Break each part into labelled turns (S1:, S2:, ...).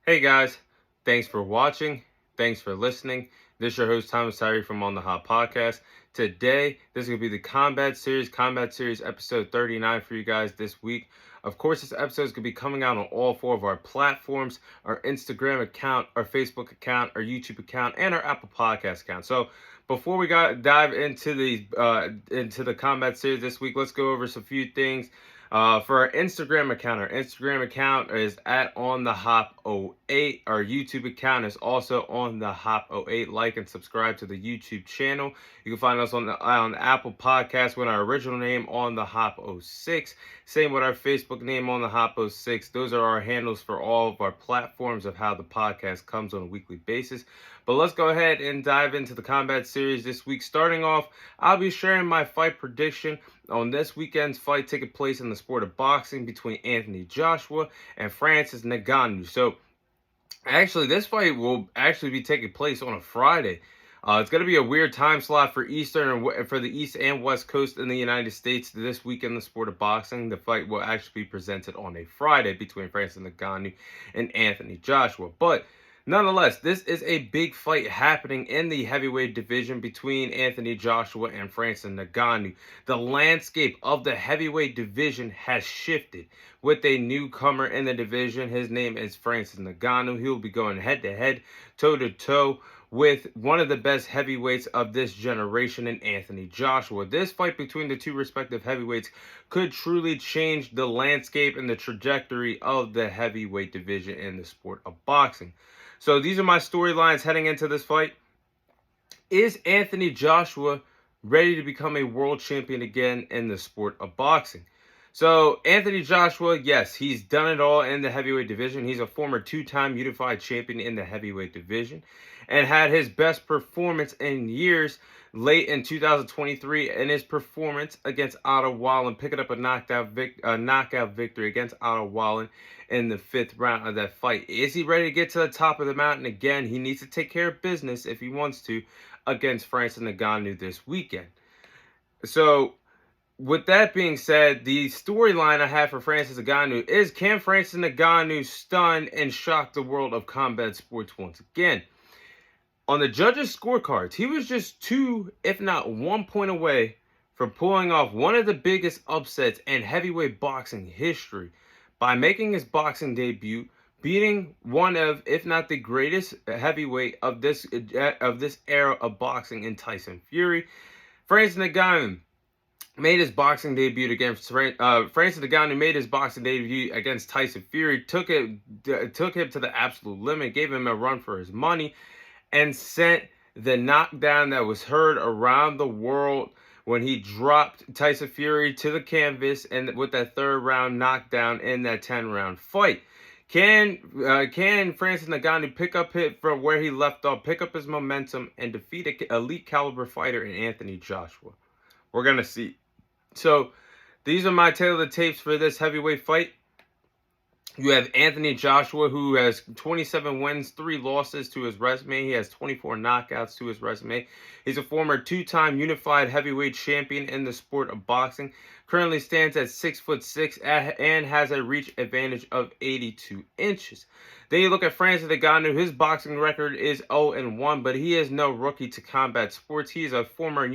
S1: Hey guys, thanks for watching. Thanks for listening. This is your host Thomas Tyree from On the Hot Podcast. Today, this is going to be the Combat Series episode 39 for you guys this week. Of course, this episode is going to be coming out on all four of our platforms, our Instagram account, our Facebook account, our YouTube account, and our Apple Podcast account. So before we dive into the Combat Series this week, let's go over some few things. For our Instagram account is at On The Hop 08. Our YouTube account is also On The Hop 08. Like and subscribe to the YouTube channel. You can find us on the Apple Podcast with our original name On The Hop 06. Same with our Facebook name On The Hop 06. Those are our handles for all of our platforms of how the podcast comes on a weekly basis. But let's go ahead and dive into the Combat Series this week. Starting off, I'll be sharing my fight prediction on this weekend's fight taking place in the sport of boxing between Anthony Joshua and Francis Ngannou. So, actually, this fight will actually be taking place on a Friday. It's going to be a weird time slot for for the East and West Coast in the United States this week in the sport of boxing. The fight will actually be presented on a Friday between Francis Ngannou and Anthony Joshua. But nonetheless, this is a big fight happening in the heavyweight division between Anthony Joshua and Francis Ngannou. The landscape of the heavyweight division has shifted with a newcomer in the division. His name is Francis Ngannou. He'll be going head-to-head, toe-to-toe with one of the best heavyweights of this generation in Anthony Joshua. This fight between the two respective heavyweights could truly change the landscape and the trajectory of the heavyweight division in the sport of boxing. So these are my storylines heading into this fight. Is Anthony Joshua ready to become a world champion again in the sport of boxing? So Anthony Joshua, yes, he's done it all in the heavyweight division. He's a former two-time unified champion in the heavyweight division and had his best performance in years late in 2023 in his performance against Otto Wallen, picking up a knockout victory against Otto Wallen in the 5th round of that fight. Is he ready to get to the top of the mountain again? He needs to take care of business if he wants to against Francis Ngannou this weekend. So, with that being said, the storyline I have for Francis Ngannou is, can Francis Ngannou stun and shock the world of combat sports once again? On the judges' scorecards, he was just 2, if not 1 point away from pulling off one of the biggest upsets in heavyweight boxing history by making his boxing debut, beating one of, if not the greatest heavyweight of this era of boxing in Tyson Fury. Francis Ngannou made his boxing debut against Francis Ngannou made his boxing debut against Tyson Fury, took him to the absolute limit, gave him a run for his money, and sent the knockdown that was heard around the world when he dropped Tyson Fury to the canvas and with that 3rd round knockdown in that 10-round fight. Can Francis Ngannou pick up it from where he left off, pick up his momentum, and defeat an elite caliber fighter in Anthony Joshua? We're going to see. So, these are my tail of the tapes for this heavyweight fight. You have Anthony Joshua, who has 27 wins, 3 losses to his resume. He has 24 knockouts to his resume. He's a former 2-time unified heavyweight champion in the sport of boxing. Currently stands at 6'6" and has a reach advantage of 82 inches. Then you look at Francis Ngannou. His boxing record is 0-1, but he is no rookie to combat sports. He's a former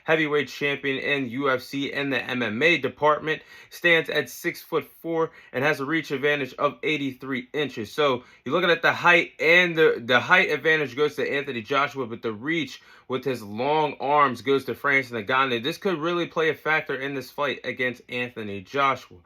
S1: heavyweight champion in UFC and the MMA department. Stands at 6'4" and has a reach advantage of 83 inches. So you're looking at the height, and the height advantage goes to Anthony Joshua, but the reach with his long arms goes to Francis Ngannou. This could really play a factor in this fight against Anthony Joshua.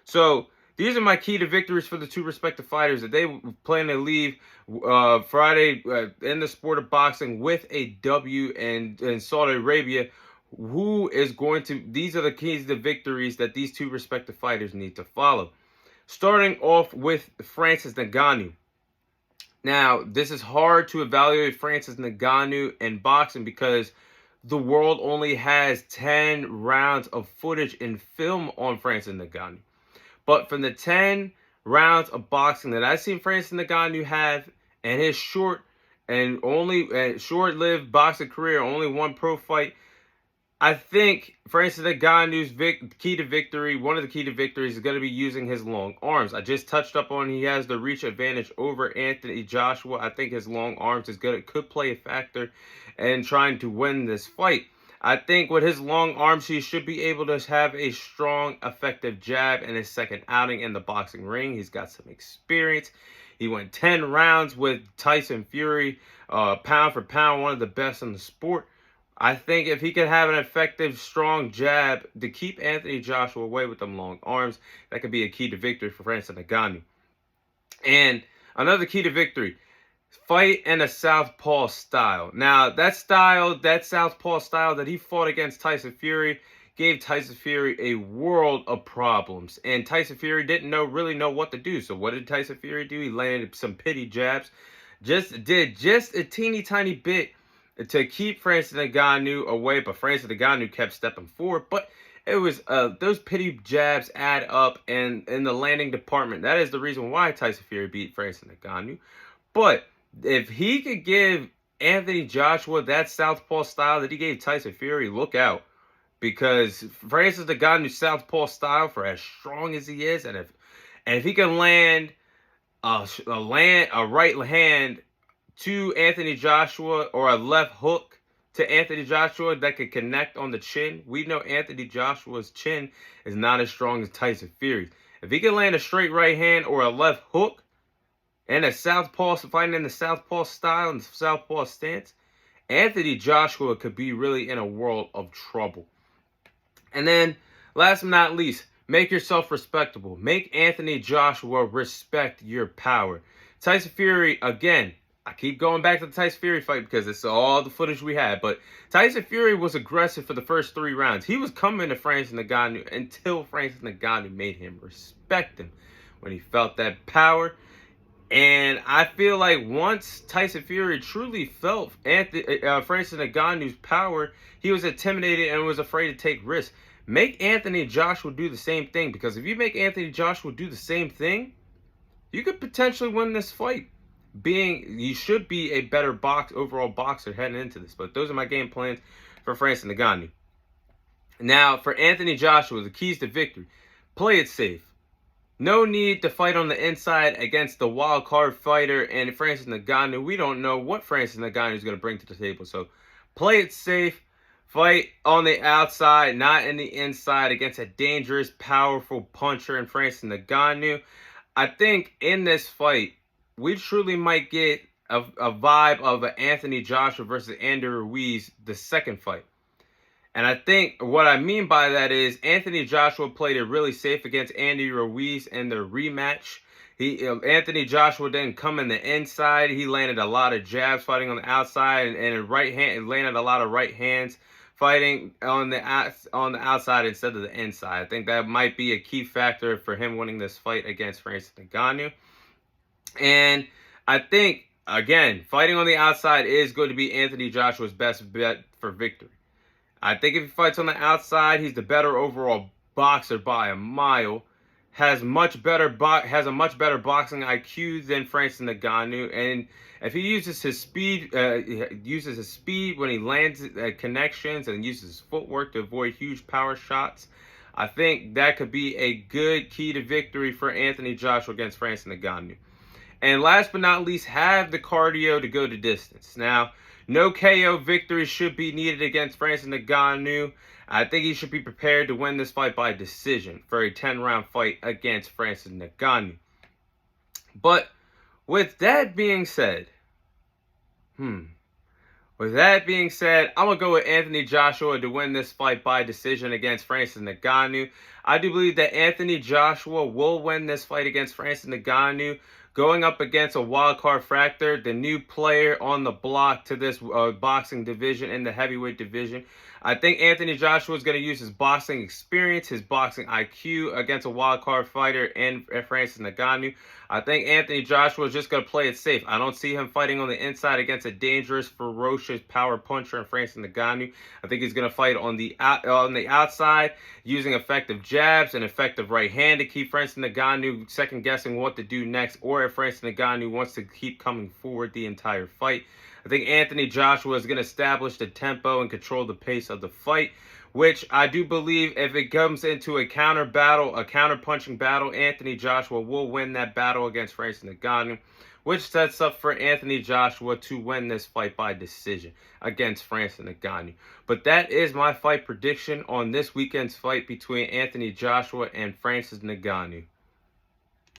S1: So these are my key to victories for the two respective fighters that they plan to leave Friday in the sport of boxing with a W in Saudi Arabia. These are the keys to victories that these two respective fighters need to follow. Starting off with Francis Ngannou. Now, this is hard to evaluate Francis Ngannou in boxing because the world only has 10 rounds of footage and film on Francis Ngannou. But from the 10 rounds of boxing that I've seen Francis Ngannou have in his short-lived boxing career, only 1 pro fight, I think Francis Ngannou's key to victory, one of the key to victories is going to be using his long arms. I just touched up on he has the reach advantage over Anthony Joshua. I think his long arms is good. It could play a factor in trying to win this fight. I think with his long arms, he should be able to have a strong, effective jab in his second outing in the boxing ring. He's got some experience. He went 10 rounds with Tyson Fury, pound for pound, one of the best in the sport. I think if he could have an effective, strong jab to keep Anthony Joshua away with them long arms, that could be a key to victory for Francis Ngannou. And another key to victory, fight in a southpaw style. Now, that southpaw style that he fought against Tyson Fury gave Tyson Fury a world of problems. And Tyson Fury didn't really know what to do. So what did Tyson Fury do? He landed some pity jabs. Just a teeny tiny bit to keep Francis Ngannou away, but Francis Ngannou kept stepping forward. But it was those pity jabs add up in the landing department. That is the reason why Tyson Fury beat Francis Ngannou. But if he could give Anthony Joshua that southpaw style that he gave Tyson Fury, look out. Because Francis Ngannou's southpaw style, for as strong as he is, and if he can land a right hand to Anthony Joshua or a left hook to Anthony Joshua that could connect on the chin. We know Anthony Joshua's chin is not as strong as Tyson Fury's. If he can land a straight right hand or a left hook and a southpaw, fighting in the southpaw style and southpaw stance, Anthony Joshua could be really in a world of trouble. And then, last but not least, make yourself respectable. Make Anthony Joshua respect your power. Tyson Fury, again, I keep going back to the Tyson Fury fight because it's all the footage we had. But Tyson Fury was aggressive for the first 3 rounds. He was coming to Francis Ngannou until Francis Ngannou made him respect him when he felt that power. And I feel like once Tyson Fury truly felt Francis Ngannou's power, he was intimidated and was afraid to take risks. Make Anthony Joshua do the same thing, because if you make Anthony Joshua do the same thing, you could potentially win this fight. He should be a better overall boxer heading into this. But those are my game plans for Francis Ngannou. Now, for Anthony Joshua, the keys to victory: play it safe. No need to fight on the inside against the wild card fighter and Francis Ngannou. We don't know what Francis Ngannou is going to bring to the table. So play it safe. Fight on the outside, not in the inside, against a dangerous, powerful puncher in Francis Ngannou. I think in this fight, we truly might get a vibe of an Anthony Joshua versus Andy Ruiz, the second fight. And I think what I mean by that is Anthony Joshua played it really safe against Andy Ruiz in their rematch. Anthony Joshua didn't come in the inside. He landed a lot of jabs fighting on the outside, and right hand landed a lot of right hands fighting on the outside instead of the inside. I think that might be a key factor for him winning this fight against Francis Ngannou. And I think, again, fighting on the outside is going to be Anthony Joshua's best bet for victory. I think if he fights on the outside, he's the better overall boxer by a mile. Has a much better boxing IQ than Francis Ngannou, and if he uses his speed, when he lands connections, and uses his footwork to avoid huge power shots, I think that could be a good key to victory for Anthony Joshua against Francis Ngannou. And last but not least, have the cardio to go the distance. Now, no KO victory should be needed against Francis Ngannou. I think he should be prepared to win this fight by decision for a 10-round fight against Francis Ngannou. But with that being said, I'm going to go with Anthony Joshua to win this fight by decision against Francis Ngannou. I do believe that Anthony Joshua will win this fight against Francis Ngannou, going up against a wildcard factor, the new player on the block to this boxing division in the heavyweight division. I think Anthony Joshua is going to use his boxing experience, his boxing IQ against a wildcard fighter in Francis Ngannou. I think Anthony Joshua is just going to play it safe. I don't see him fighting on the inside against a dangerous, ferocious power puncher in Francis Ngannou. I think he's going to fight on the outside, using effective jabs and effective right hand to keep Francis Ngannou second guessing what to do next, or if Francis Ngannou wants to keep coming forward the entire fight. I think Anthony Joshua is going to establish the tempo and control the pace of the fight. which I do believe if it comes into a counter battle, a counter punching battle, Anthony Joshua will win that battle against Francis Ngannou, which sets up for Anthony Joshua to win this fight by decision against Francis Ngannou. But that is my fight prediction on this weekend's fight between Anthony Joshua and Francis Ngannou.